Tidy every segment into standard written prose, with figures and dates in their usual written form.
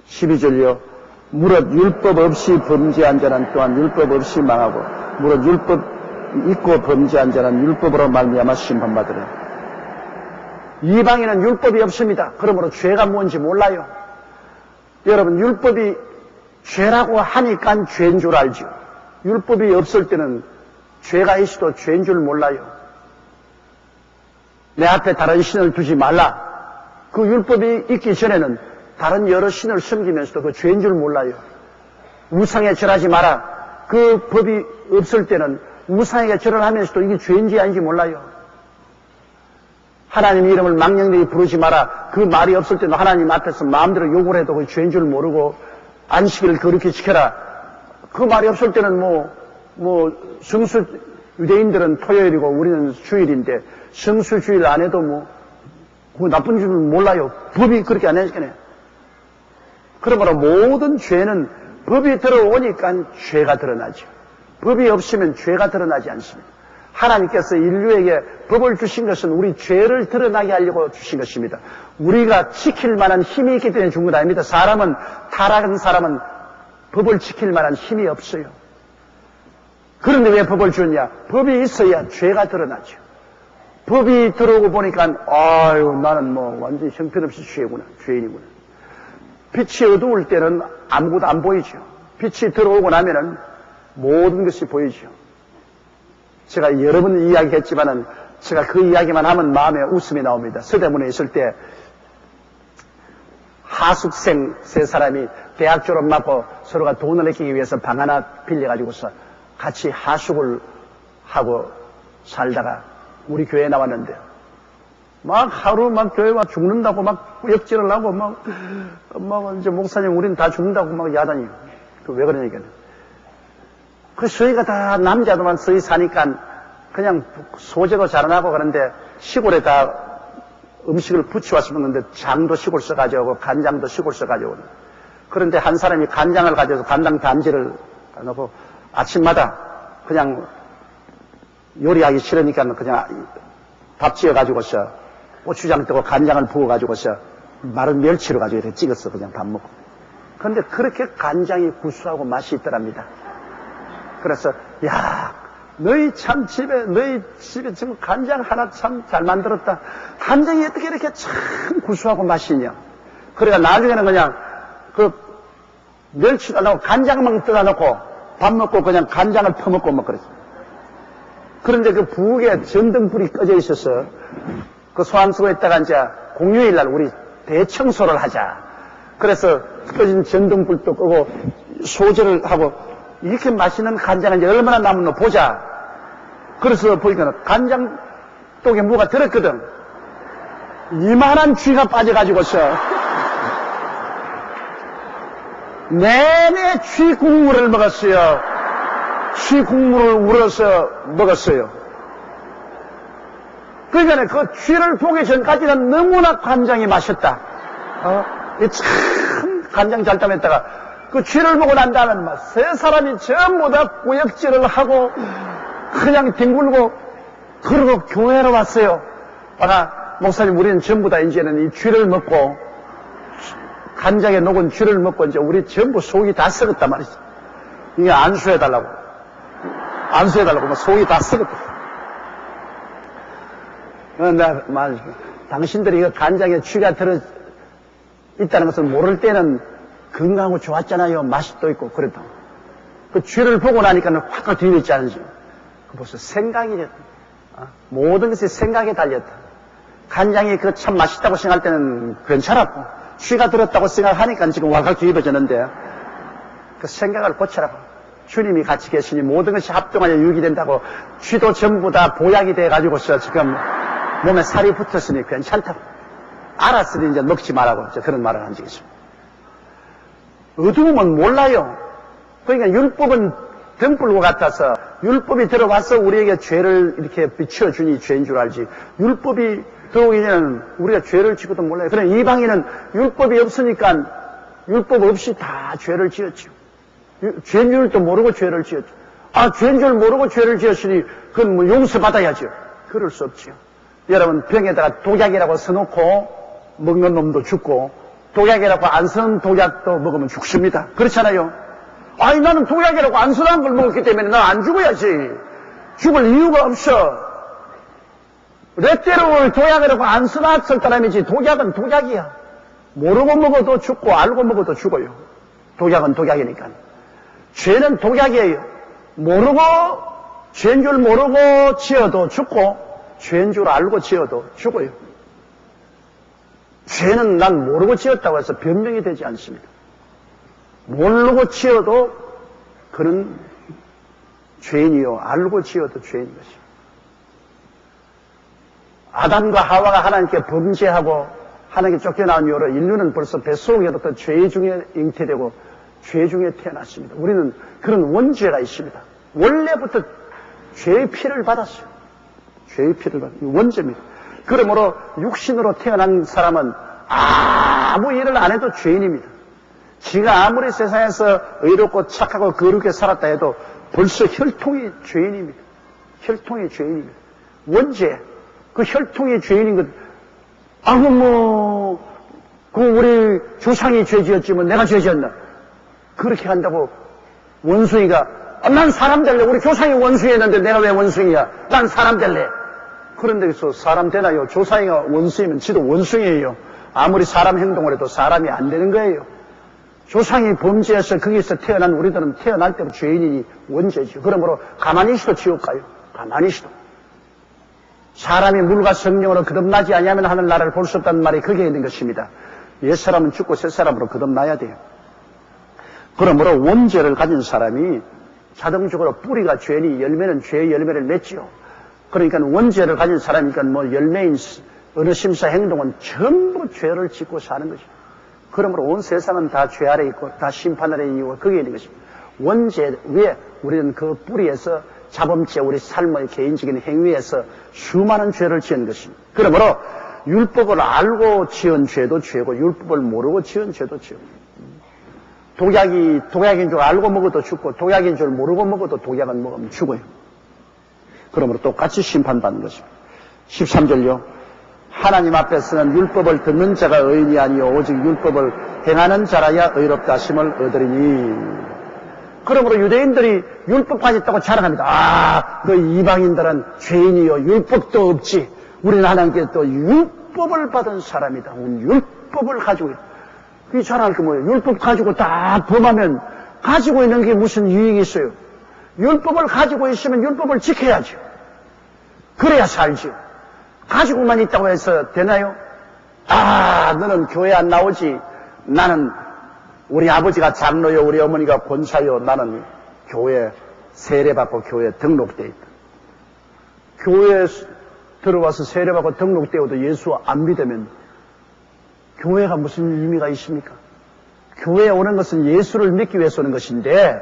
12절요. 무릇 율법 없이 범죄한 자는 또한 율법 없이 망하고 무릇 율법 있고 범죄한 자는 율법으로 말미암아 심판받으리라. 이방인은 율법이 없습니다. 그러므로 죄가 뭔지 몰라요. 여러분, 율법이 죄라고 하니까 죄인 줄 알죠. 율법이 없을 때는 죄가 있어도 죄인 줄 몰라요. 내 앞에 다른 신을 두지 말라. 그 율법이 있기 전에는 다른 여러 신을 섬기면서도 그 죄인 줄 몰라요. 우상에 절하지 마라. 그 법이 없을 때는 우상에게 절을 하면서도 이게 죄인지 아닌지 몰라요. 하나님 이름을 망령되게 부르지 마라. 그 말이 없을 때는 하나님 앞에서 마음대로 욕을 해도 그 죄인 줄 모르고 안식일을 거룩히 지켜라. 그 말이 없을 때는 성수 유대인들은 토요일이고 우리는 주일인데 성수 주일 안 해도 그 나쁜 줄 몰라요. 법이 그렇게 안 해주겠네. 그러므로 모든 죄는 법이 들어오니까 죄가 드러나죠. 법이 없으면 죄가 드러나지 않습니다. 하나님께서 인류에게 법을 주신 것은 우리 죄를 드러나게 하려고 주신 것입니다. 우리가 지킬 만한 힘이 있기 때문에 준 건 아닙니다. 타락한 사람은 법을 지킬 만한 힘이 없어요. 그런데 왜 법을 줬냐? 법이 있어야 죄가 드러나죠. 법이 들어오고 보니까 나는 완전히 형편없이 죄인이구나. 빛이 어두울 때는 아무것도 안 보이죠. 빛이 들어오고 나면은 모든 것이 보이죠. 제가 여러 번 이야기했지만은 제가 그 이야기만 하면 마음에 웃음이 나옵니다. 서대문에 있을 때 하숙생 세 사람이 대학 졸업 맞고 서로가 돈을 아끼기 위해서 방 하나 빌려가지고서 같이 하숙을 하고 살다가 우리 교회에 나왔는데 하루 교회 와 죽는다고 역질을 하고 이제 목사님 우리는 다 죽는다고 야단이. 왜 그러니까. 저희가 다 남자들만 서희 사니까 그냥 소재도 자라나고 그런데 시골에 다 음식을 부치와서 먹는데 장도 시골 써가지고 간장도 시골 써가지고. 그런데 한 사람이 간장을 가져서 간장 단지를 넣고 아침마다 그냥 요리하기 싫으니까 그냥 밥 지어가지고서 고추장 뜨고 간장을 부어가지고서 마른 멸치로 가지고 이렇게 찍었어. 그냥 밥 먹고. 그런데 그렇게 간장이 구수하고 맛이 있더랍니다. 그래서 너희 집에 지금 간장 하나 참 잘 만들었다. 간장이 어떻게 이렇게 참 구수하고 맛이 있냐. 그래가 나중에는 그냥 멸치도 안 하고 간장만 뜯어놓고 밥 먹고 그냥 간장을 퍼먹고 그랬어. 그런데 그 부엌에 전등불이 꺼져 있어서 소환수거했다가 이제 공휴일날 우리 대청소를 하자. 그래서 꺼진 전등불도 끄고 소재를 하고 이렇게 맛있는 간장은 이제 얼마나 남았나 보자. 그래서 보니까 간장독에 뭐가 들었거든. 이만한 쥐가 빠져가지고서 내내 쥐 국물을 먹었어요. 쥐 국물을 우려서 먹었어요. 그러니까 그 쥐를 보기 전까지는 너무나 간장이 맛있다. 참 간장 잘 담았다가 그 쥐를 보고 난 다음에 세 사람이 전부 다 구역질을 하고 그냥 뒹굴고 그러고 교회로 왔어요. 목사님 우리는 전부 다 이제는 이 쥐를 먹고 간장에 녹은 쥐를 먹고 이제 우리 전부 속이 다 썩었단 말이지. 이게 안수해달라고 속이 다 썩었다. 당신들이 이거 간장에 쥐가 들어 있다는 것을 모를 때는 건강하고 좋았잖아요. 맛이 또 있고 그랬다. 그 쥐를 보고 나니까는 확 뒤집지 않은지. 벌써 생각이 됐다. 모든 것이 생각에 달렸다. 간장이 참 맛있다고 생각할 때는 괜찮았고 쥐가 들었다고 생각하니까 지금 확 뒤집어졌는데 그 생각을 고치라고. 주님이 같이 계시니 모든 것이 합동하여 유익이 된다고. 쥐도 전부 다 보약이 돼가지고서 지금 몸에 살이 붙었으니 괜찮다고. 알았으니 이제 먹지 말라고 그런 말을 한 적이 있습니다. 어두우면 몰라요. 그러니까 율법은 등불과 같아서 율법이 들어와서 우리에게 죄를 이렇게 비추어주니 죄인 줄 알지. 율법이 들어오기 전에는 우리가 죄를 지고도 몰라요. 그러나 이방인은 율법이 없으니까 율법 없이 다 죄를 지었죠. 죄인 줄도 모르고 죄를 지었죠. 죄인 줄 모르고 죄를 지었으니 그건 용서받아야죠. 그럴 수 없죠. 여러분 병에다가 독약이라고 써놓고 먹는 놈도 죽고 독약이라고 안 쓰는 독약도 먹으면 죽습니다. 그렇잖아요. 아니 나는 독약이라고 안 쓰는 걸 먹었기 때문에 난 안 죽어야지. 죽을 이유가 없어. 레테롤 독약이라고 안 써놨을 사람이지 독약은 독약이야. 모르고 먹어도 죽고 알고 먹어도 죽어요. 독약은 독약이니까. 죄는 독약이에요. 모르고 죄인 줄 모르고 지어도 죽고 죄인 줄 알고 지어도 죽어요. 죄는 난 모르고 지었다고 해서 변명이 되지 않습니다. 모르고 지어도 그는 죄인이요 알고 지어도 죄인 것이요. 아담과 하와가 하나님께 범죄하고 하나님께 쫓겨나온 이후로 인류는 벌써 뱃속에부터 죄 중에 잉태되고 죄 중에 태어났습니다. 우리는 그런 원죄가 있습니다. 원래부터 죄의 피를 받았어요. 죄의 피를 받았어요. 원죄입니다. 그러므로 육신으로 태어난 사람은 아무 일을 안 해도 죄인입니다. 지가 아무리 세상에서 의롭고 착하고 거룩하게 살았다 해도 벌써 혈통이 죄인입니다. 혈통이 죄인입니다. 원죄. 그 혈통이 죄인인 것, 우리 조상이 죄 지었지만 내가 죄 지었나? 그렇게 한다고 원숭이가, 난 사람 될래. 우리 조상이 원숭이였는데 내가 왜 원숭이야? 난 사람 될래. 그런데 그래서 사람 되나요? 조상이가 원숭이면 지도 원숭이에요. 아무리 사람 행동을 해도 사람이 안 되는 거예요. 조상이 범죄해서 거기서 태어난 우리들은 태어날 때부터 죄인이니 원죄죠. 그러므로 가만히 있어도 지옥 가요. 가만히 있어도. 사람이 물과 성령으로 거듭나지 아니하면 하늘나라를 볼 수 없다는 말이 거기에 있는 것입니다. 옛사람은 죽고 새사람으로 거듭나야 돼요. 그러므로 원죄를 가진 사람이 자동적으로 뿌리가 죄니 열매는 죄의 열매를 맺지요. 그러니까 원죄를 가진 사람이니까 열매인 어느 심사 행동은 전부 죄를 짓고 사는 거죠. 그러므로 온 세상은 다 죄 아래 있고 다 심판 아래 있는 이유가 거기에 있는 것입니다. 원죄 위에 우리는 그 뿌리에서 자범죄 우리 삶의 개인적인 행위에서 수많은 죄를 지은 것입니다. 그러므로 율법을 알고 지은 죄도 죄고 율법을 모르고 지은 죄도 죄고 독약인 줄 알고 먹어도 죽고 독약인 줄 모르고 먹어도 독약은 먹으면 죽어요. 그러므로 똑같이 심판받는 것입니다. 13절요. 하나님 앞에서는 율법을 듣는 자가 의인이 아니요 오직 율법을 행하는 자라야 의롭다 하심을 얻으리니. 그러므로 유대인들이 율법까지 있다고 자랑합니다. 그 이방인들은 죄인이요 율법도 없지. 우리는 하나님께 또 율법을 받은 사람이다. 우리 율법을 가지고 있다. 그게 자랑할 게 뭐예요? 율법 가지고 다 범하면 가지고 있는 게 무슨 유익이 있어요? 율법을 가지고 있으면 율법을 지켜야죠. 그래야 살죠. 가지고만 있다고 해서 되나요? 너는 교회 안 나오지. 나는 우리 아버지가 장로요, 우리 어머니가 권사요. 나는 교회 세례받고 교회에 등록돼 있다. 교회에 들어와서 세례받고 등록되어도 예수 안 믿으면 교회가 무슨 의미가 있습니까? 교회에 오는 것은 예수를 믿기 위해서 오는 것인데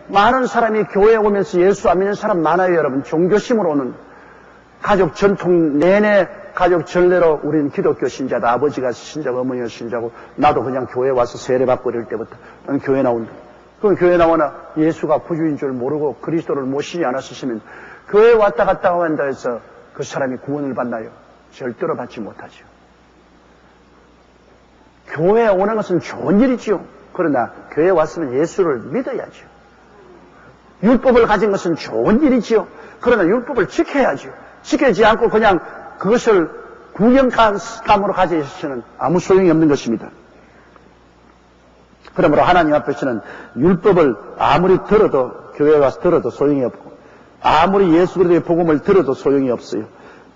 많은 사람이 교회에 오면서 예수 안 믿는 사람 많아요, 여러분. 종교심으로 오는 가족 전통 내내 가족 전례로 우리는 기독교 신자다. 아버지가 신자고 어머니가 신자고 나도 그냥 교회 와서 세례받고 이럴 때부터 난 교회 나온다. 그럼 교회 나오나 예수가 구주인 줄 모르고 그리스도를 모시지 않았으시면 교회 왔다 갔다 한다 해서 그 사람이 구원을 받나요? 절대로 받지 못하죠. 교회에 오는 것은 좋은 일이지요. 그러나 교회에 왔으면 예수를 믿어야죠. 율법을 가진 것은 좋은 일이지요. 그러나 율법을 지켜야죠. 지키지 않고 그냥 그것을 구경감으로 가지시는 아무 소용이 없는 것입니다. 그러므로 하나님 앞에서는 율법을 아무리 들어도 교회에 와서 들어도 소용이 없고 아무리 예수 그리스도의 복음을 들어도 소용이 없어요.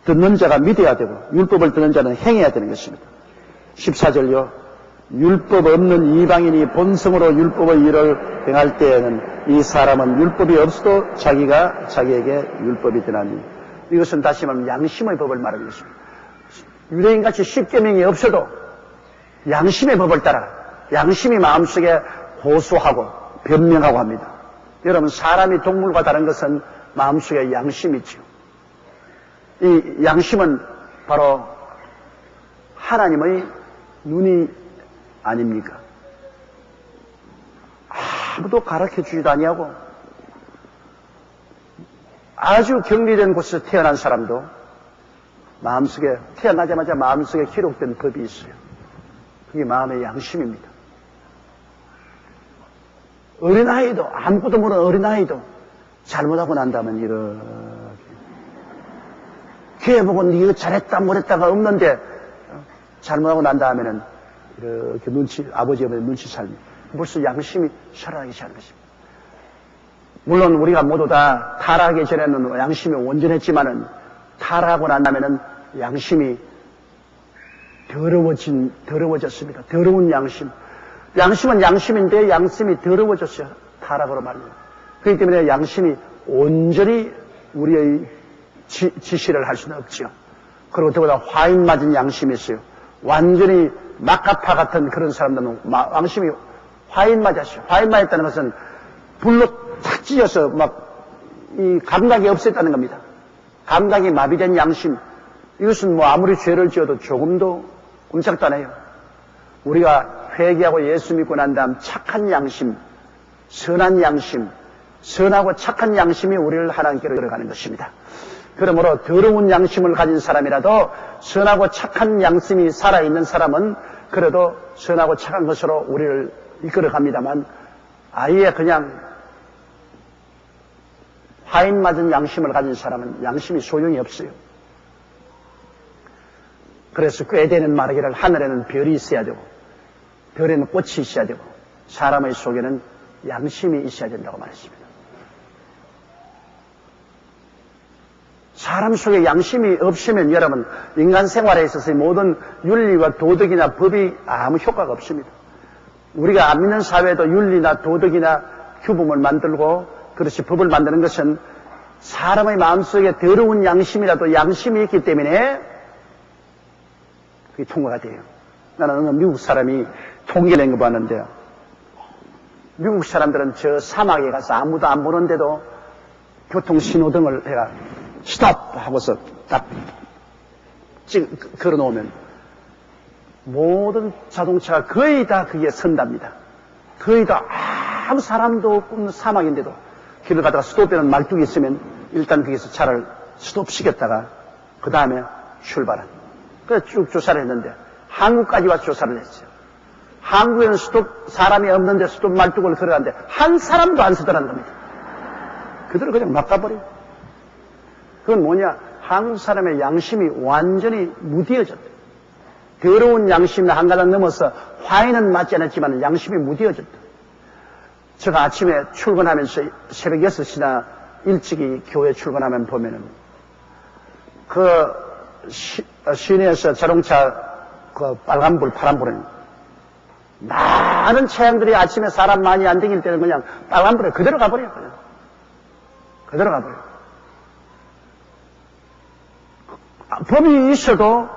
듣는 자가 믿어야 되고 율법을 듣는 자는 행해야 되는 것입니다. 14절요. 율법 없는 이방인이 본성으로 율법의 일을 행할 때에는 이 사람은 율법이 없어도 자기가 자기에게 율법이 되나니. 이것은 다시 말하면 양심의 법을 말하는 것입니다. 유대인같이 십계명이 없어도 양심의 법을 따라 양심이 마음속에 고소하고 변명하고 합니다. 여러분, 사람이 동물과 다른 것은 마음속에 양심이 있죠. 이 양심은 바로 하나님의 눈이 아닙니까? 아무도 가르쳐주지도 아니하고 아주 격리된 곳에서 태어난 사람도 마음속에 태어나자마자 마음속에 기록된 법이 있어요. 그게 마음의 양심입니다. 어린아이도, 아무것도 모르는 어린아이도 잘못하고 난다면 이렇게 기회 보고 네가 잘했다 못했다가 없는데 잘못하고 난 다음에는 이렇게 아버지 어머니 눈치 살면 벌써 양심이 살아나기 시작하는 것입니다. 물론 우리가 모두 다 타락하기 전에는 양심이 온전했지만은 타락하고 난 다음에는 양심이 더러워졌습니다. 더러운 양심. 양심은 양심인데 양심이 더러워졌어요. 타락으로 말이에요. 그렇기 때문에 양심이 온전히 우리의 지시를 할 수는 없죠. 그리고 더보다 화인 맞은 양심이 있어요. 완전히 막가파 같은 그런 사람들은 양심이 화인 맞았어요. 화인 맞았다는 것은 불로 탁 찢어서 이 감각이 없었다는 겁니다. 감각이 마비된 양심. 이것은 아무리 죄를 지어도 조금도 꼼짝도 안 해요. 우리가 회개하고 예수 믿고 난 다음 착한 양심, 선한 양심, 선하고 착한 양심이 우리를 하나님께로 들어가는 것입니다. 그러므로 더러운 양심을 가진 사람이라도 선하고 착한 양심이 살아있는 사람은 그래도 선하고 착한 것으로 우리를 이끌어갑니다만 아예 그냥 화인 맞은 양심을 가진 사람은 양심이 소용이 없어요. 그래서 꾀되는 말하기를 하늘에는 별이 있어야 되고 별에는 꽃이 있어야 되고 사람의 속에는 양심이 있어야 된다고 말했습니다. 사람 속에 양심이 없으면 여러분 인간 생활에 있어서 모든 윤리와 도덕이나 법이 아무 효과가 없습니다. 우리가 안 믿는 사회도 윤리나 도덕이나 규범을 만들고 그렇지 법을 만드는 것은 사람의 마음속에 더러운 양심이라도 양심이 있기 때문에 그게 통과가 돼요. 나는 어느 미국 사람이 통계낸 거 봤는데요. 미국 사람들은 저 사막에 가서 아무도 안 보는데도 교통신호등을 해가 스톱! 하고서 딱 걸어 놓으면 모든 자동차가 거의 다 그게 선답니다. 거의 다 아무 사람도 없는 사막인데도 길을 가다가 스톱되는 말뚝이 있으면 일단 거기서 차를 스톱시켰다가 그 다음에 출발한. 그래서 쭉 조사를 했는데 한국까지 와서 조사를 했어요. 한국에는 사람이 없는데 스톱 말뚝을 걸어가는데 한 사람도 안 서더라는 겁니다. 그대로 그냥 막가버려요. 그건 뭐냐? 한국 사람의 양심이 완전히 무뎌졌다. 더러운 양심이 한 가닥 넘어서 화해는 맞지 않았지만 양심이 무뎌졌다. 제가 아침에 출근하면서 새벽 6시나 일찍이 교회 출근하면 보면은 시내에서 자동차 빨간불, 파란불은 많은 차량들이 아침에 사람 많이 안 다닐 때는 그냥 빨간불에 그대로 가버려요. 그냥. 그대로 가버려요. 법이 있어도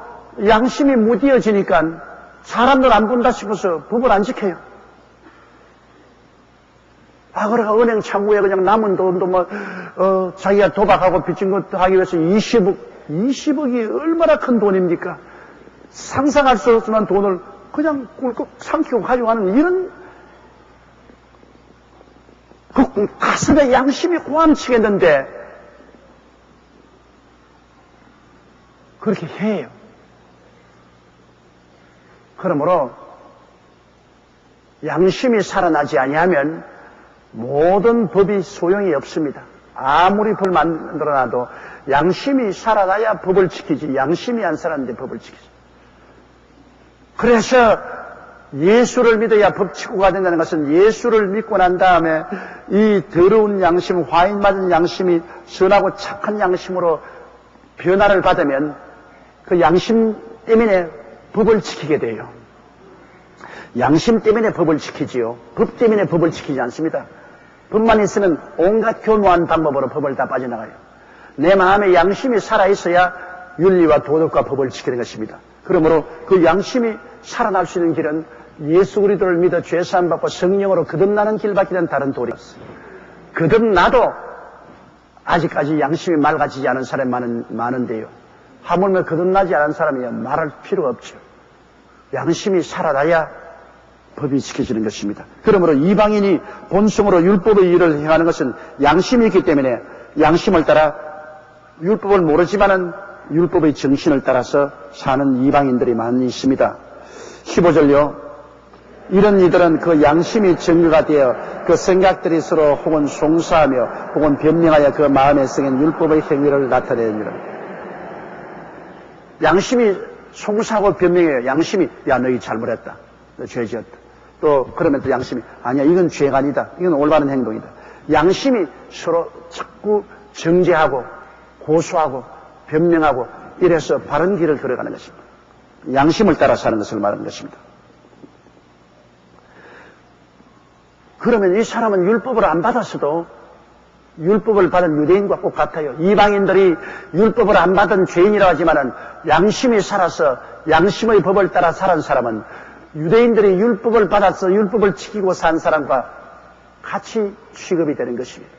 양심이 무뎌지니까 사람들 안 본다 싶어서 법을 안 지켜요. 그래가 은행 창구에 그냥 남은 돈도 자기가 도박하고 빚진 것도 하기 위해서 20억이 얼마나 큰 돈입니까? 상상할 수 없지만 돈을 그냥 꿀꺽 삼키고 가져가는 이런 그 가슴에 양심이 고함치겠는데 그렇게 해요. 그러므로 양심이 살아나지 아니하면 모든 법이 소용이 없습니다. 아무리 법을 만들어놔도 양심이 살아나야 법을 지키지 양심이 안 살았는데 법을 지키지. 그래서 예수를 믿어야 법 지구가 된다는 것은 예수를 믿고 난 다음에 이 더러운 양심, 화인 맞은 양심이 선하고 착한 양심으로 변화를 받으면 그 양심 때문에 법을 지키게 돼요. 양심 때문에 법을 지키지요. 법 때문에 법을 지키지 않습니다. 법만 있으면 온갖 교묘한 방법으로 법을 다 빠져나가요. 내 마음에 양심이 살아있어야 윤리와 도덕과 법을 지키는 것입니다. 그러므로 그 양심이 살아날 수 있는 길은 예수 그리스도를 믿어 죄사함 받고 성령으로 거듭나는 길밖에는 다른 도리 없어요. 거듭나도 아직까지 양심이 맑아지지 않은 사람이 많은데요. 하물며 거듭나지 않은 사람이 말할 필요가 없죠. 양심이 살아나야 법이 지켜지는 것입니다. 그러므로 이방인이 본성으로 율법의 일을 행하는 것은 양심이 있기 때문에 양심을 따라 율법을 모르지만은 율법의 정신을 따라서 사는 이방인들이 많이 있습니다. 15절요. 이런 이들은 그 양심이 증거가 되어 그 생각들이 서로 혹은 송사하며 혹은 변명하여 그 마음에 생긴 율법의 행위를 나타내느니라. 양심이 송사하고 변명해요. 양심이 야 너희 잘못했다. 너 죄지었다. 또 그러면 또 양심이 아니야 이건 죄가 아니다. 이건 올바른 행동이다. 양심이 서로 자꾸 정죄하고 고소하고 변명하고 이래서 바른 길을 걸어가는 것입니다. 양심을 따라 사는 것을 말하는 것입니다. 그러면 이 사람은 율법을 안 받았어도 율법을 받은 유대인과 꼭 같아요. 이방인들이 율법을 안 받은 죄인이라고 하지만은 양심이 살아서 양심의 법을 따라 살은 사람은 유대인들이 율법을 받아서 율법을 지키고 산 사람과 같이 취급이 되는 것입니다.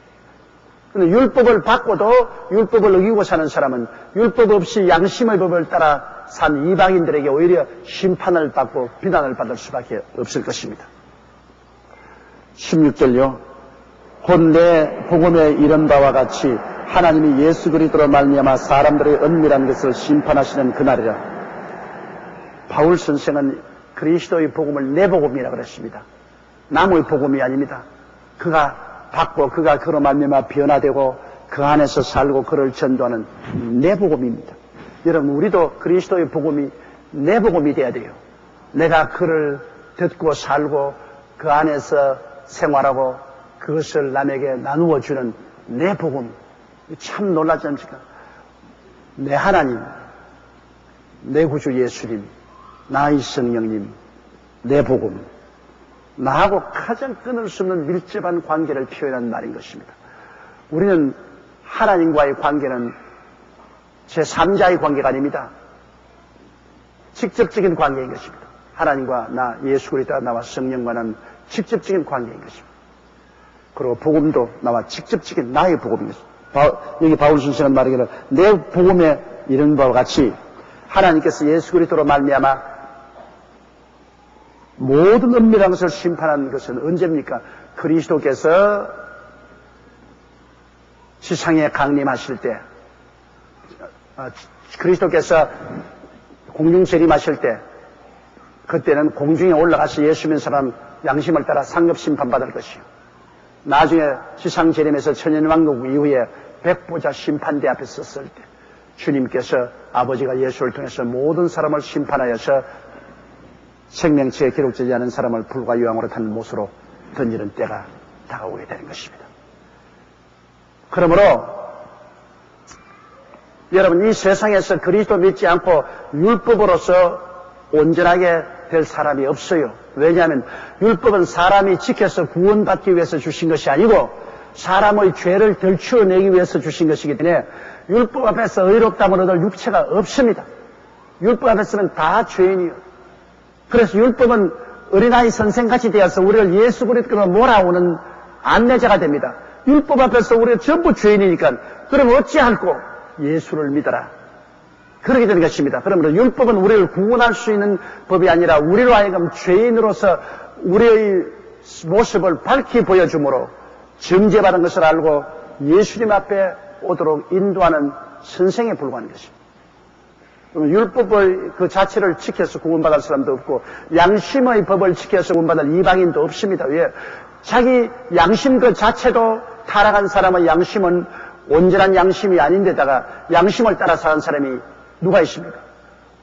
그런데 율법을 받고도 율법을 어기고 사는 사람은 율법 없이 양심의 법을 따라 산 이방인들에게 오히려 심판을 받고 비난을 받을 수밖에 없을 것입니다. 16절요. 곧 내 복음에 이른 바와 같이 하나님이 예수 그리스도로 말미암아 사람들의 은밀한 것을 심판하시는 그날이라. 바울 선생은 그리스도의 복음을 내 복음이라고 그랬습니다. 남의 복음이 아닙니다. 그가 받고 그가 그로 말미암아 변화되고 그 안에서 살고 그를 전도하는 내 복음입니다. 여러분 우리도 그리스도의 복음이 내 복음이 돼야 돼요. 내가 그를 듣고 살고 그 안에서 생활하고 그것을 남에게 나누어 주는 내 복음. 참 놀랍지 않습니까? 내 하나님, 내 구주 예수님, 나의 성령님, 내 복음. 나하고 가장 끊을 수 없는 밀접한 관계를 표현한 말인 것입니다. 우리는 하나님과의 관계는 제3자의 관계가 아닙니다. 직접적인 관계인 것입니다. 하나님과 나, 예수 그리스도와 나와 성령과는 직접적인 관계인 것입니다. 그리고 복음도 나와 직접적인 나의 복음인 것입니다. 여기 바울 선생은 말하기를 내 복음에 이런 바와 같이 하나님께서 예수 그리스도로 말미암아 모든 은밀한 것을 심판하는 것은 언제입니까? 그리스도께서 지상에 강림하실 때, 그리스도께서 공중 재림하실 때, 그때는 공중에 올라가서 예수 믿는 사람 양심을 따라 상급 심판받을 것이요. 나중에 지상 재림에서 천년왕국 이후에 백보자 심판대 앞에 섰을 때 주님께서 아버지가 예수를 통해서 모든 사람을 심판하여서 생명체에 기록되지 않은 사람을 불과 유황으로 탄 못으로 던지는 때가 다가오게 되는 것입니다. 그러므로 여러분 이 세상에서 그리스도 믿지 않고 율법으로서 온전하게 될 사람이 없어요. 왜냐하면 율법은 사람이 지켜서 구원받기 위해서 주신 것이 아니고 사람의 죄를 덜추어내기 위해서 주신 것이기 때문에 율법 앞에서 의롭다함을 얻을 육체가 없습니다. 율법 앞에서는 다 죄인이요. 그래서 율법은 어린아이 선생같이 되어서 우리를 예수 그리스도로 몰아오는 안내자가 됩니다. 율법 앞에서 우리가 전부 죄인이니까 그러면 어찌할꼬 예수를 믿어라. 그러게 되는 것입니다. 그러므로 율법은 우리를 구원할 수 있는 법이 아니라 우리로 하여금 죄인으로서 우리의 모습을 밝히 보여주므로 정죄받은 것을 알고 예수님 앞에 오도록 인도하는 선생에 불과한 것입니다. 율법의 그 자체를 지켜서 구원받을 사람도 없고 양심의 법을 지켜서 구원받을 이방인도 없습니다. 왜? 자기 양심 그 자체도 타락한 사람의 양심은 온전한 양심이 아닌데다가 양심을 따라 사는 사람이 누가 있습니까?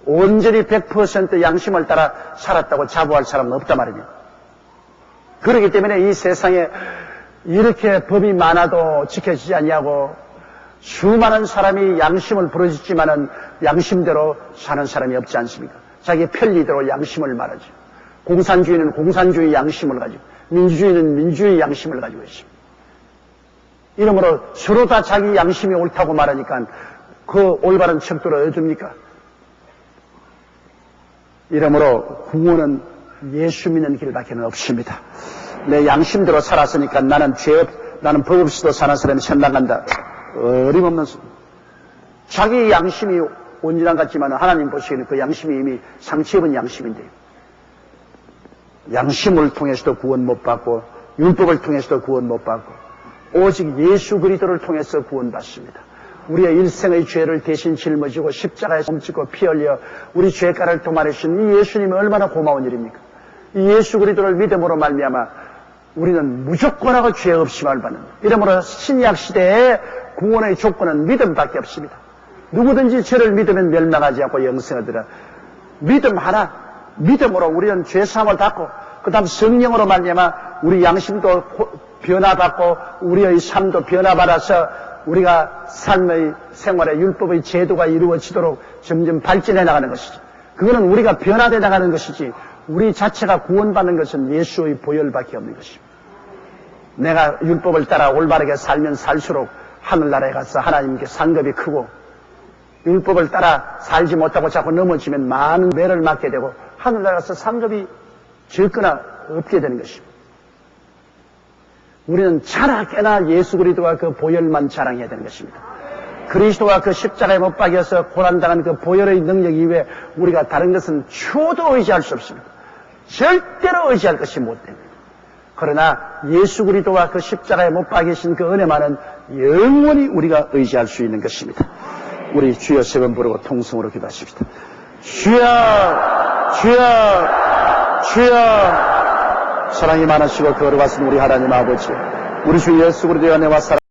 온전히 100% 양심을 따라 살았다고 자부할 사람은 없단 말입니다. 그렇기 때문에 이 세상에 이렇게 법이 많아도 지켜지지 아니하고 수많은 사람이 양심을 부러졌지만은 양심대로 사는 사람이 없지 않습니까? 자기 편리대로 양심을 말하죠. 공산주의는 공산주의 양심을 가지고 민주주의는 민주주의 양심을 가지고 있습니다. 이러므로 서로 다 자기 양심이 옳다고 말하니까 그 올바른 척도를 얻습니까? 이러므로 구원은 예수 믿는 길밖에는 없습니다. 내 양심대로 살았으니까 나는 법 없이도 사는 사람이 천당간다. 어림없는 소리. 자기 양심이 온전한 것 같지만 하나님 보시기에는 그 양심이 이미 상처 입은 양심인데요. 양심을 통해서도 구원 못 받고 율법을 통해서도 구원 못 받고 오직 예수 그리스도를 통해서 구원받습니다. 우리의 일생의 죄를 대신 짊어지고 십자가에 몸짓고 피 흘려 우리 죄가를 도말하신 이 예수님이 얼마나 고마운 일입니까? 이 예수 그리스도를 믿음으로 말미암아 우리는 무조건하고 죄 없음을 받는, 이러므로 신약 시대의 구원의 조건은 믿음밖에 없습니다. 누구든지 저를 믿으면 멸망하지 않고 영생을 얻으라. 믿음 하나, 믿음으로 우리는 죄사함을 받고 그 다음 성령으로 말미암아 우리 양심도 변화받고 우리의 삶도 변화받아서 우리가 삶의 생활의 율법의 제도가 이루어지도록 점점 발전해 나가는 것이지. 그거는 우리가 변화되어 나가는 것이지 우리 자체가 구원받는 것은 예수의 보혈밖에 없는 것입니다. 내가 율법을 따라 올바르게 살면 살수록 하늘나라에 가서 하나님께 상급이 크고, 율법을 따라 살지 못하고 자꾸 넘어지면 많은 매를 맞게 되고 하늘나라에 가서 상급이 적거나 없게 되는 것입니다. 우리는 차나 깨나 예수 그리스도와 그 보혈만 자랑해야 되는 것입니다. 그리스도와 그 십자가에 못 박여서 고난당한 그 보혈의 능력 이외에 우리가 다른 것은 추호도 의지할 수 없습니다. 절대로 의지할 것이 못 됩니다. 그러나 예수 그리스도와 그 십자가에 못 박이신 그 은혜만은 영원히 우리가 의지할 수 있는 것입니다. 우리 주여 세 번 부르고 통성으로 기도하십시다. 주여, 주여, 주여. 사랑이 많으시고 거룩하신 우리 하나님 아버지, 우리 주 예수 그리스도의 은혜와 사랑